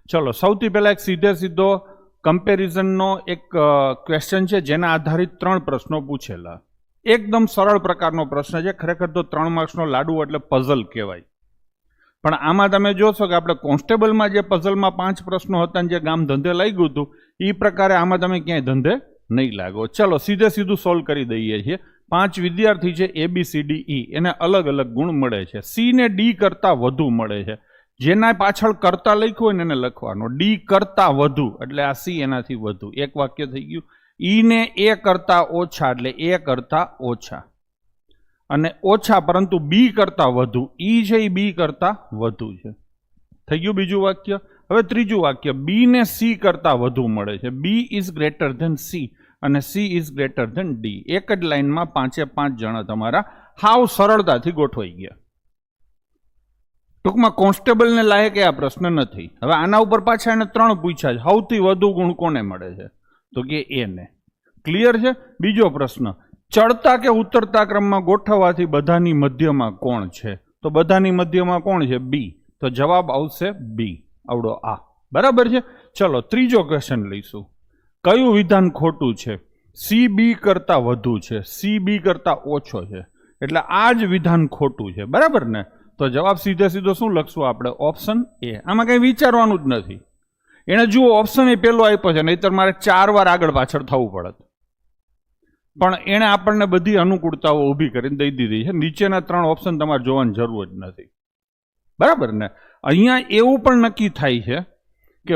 ચલો સૌથી પહેલા એક સીધો કમ્પેરિઝનનો એક ક્વેશ્ચન છે જેના આધારિત 3 પ્રશ્નો પૂછેલા. એકદમ સરળ પ્રકારનો પ્રશ્ન છે. ખરેખર તો 3 માર્ક્સનો લાડુ એટલે પઝલ કહેવાય. પણ આમાં તમે જોશો કે આપણે કોન્સ્ટેબલમાં જે પઝલમાં 5 પ્રશ્નો હતા ને જે ગામ ધંધે લાગ્યું હતું એ પ્રકારે આમાં તમે ક્યાંય ધંધે નહીં લાગો. ચલો સીધું સોલ્વ કરી દઈએ છીએ. 5 વિદ્યાર્થી છે ABCDE, એને અલગ અલગ ગુણ મળે છે. C ને D કરતાં વધુ મળે છે. જેના પાછળ કરતા લખ્યું હોય ને એને લખવાનો. D કરતાં વધુ એટલે આ C એનાથી વધુ. એક વાક્ય થઈ ગયું. E ને A કરતાં ઓછા એટલે A કરતાં ઓછા. અને ઓછા પરંતુ B કરતાં વધુ. E છે એ B કરતાં વધુ છે. થઈ ગયું બીજું વાક્ય. હવે ત્રીજું વાક્ય. B ને C કરતાં વધુ મળે છે. B is greater than C અને C is greater than D. એક જ લાઈનમાં 5 જણા તમારા હાવ સરળતાથી ગોઠવાઈ ગયા. ટૂંકમાં કોન્સ્ટેબલને લાયક એ આ પ્રશ્ન નથી. હવે આના ઉપર પાછા એને 3 પૂછ્યા છે. સૌથી વધુ ગુણ કોને મળે છે? તો કે એને. ક્લિયર છે? બીજો પ્રશ્ન. ચડતા કે ઉતરતા ક્રમમાં ગોઠવવાથી બધાની મધ્યમાં કોણ છે? તો બધાની મધ્યમાં કોણ છે? B. તો જવાબ આવશે B. આવડો આ. બરાબર છે. ચલો ત્રીજો ક્વેશ્ચન લઈશું. કયું વિધાન ખોટું છે? C B કરતાં વધુ છે, C B કરતાં ઓછો છે. એટલે આ જ વિધાન ખોટું છે. બરાબર ને? તો જવાબ સીધો શું લખશું આપણે? Option A. આમાં કંઈ વિચારવાનું જ નથી. એને જુઓ ઓપ્શન એ પહેલો આપ્યો છે, નહીતર મારે 4 વાર આગળ પાછળ થવું પડત. પણ એણે આપણને બધી અનુકૂળતાઓ ઊભી કરીને દઈ દીધી છે. નીચેના 3 ઓપ્શન તમારે જોવાની જરૂર જ નથી. બરાબર ને? અહીંયા એવું પણ નક્કી થાય છે કે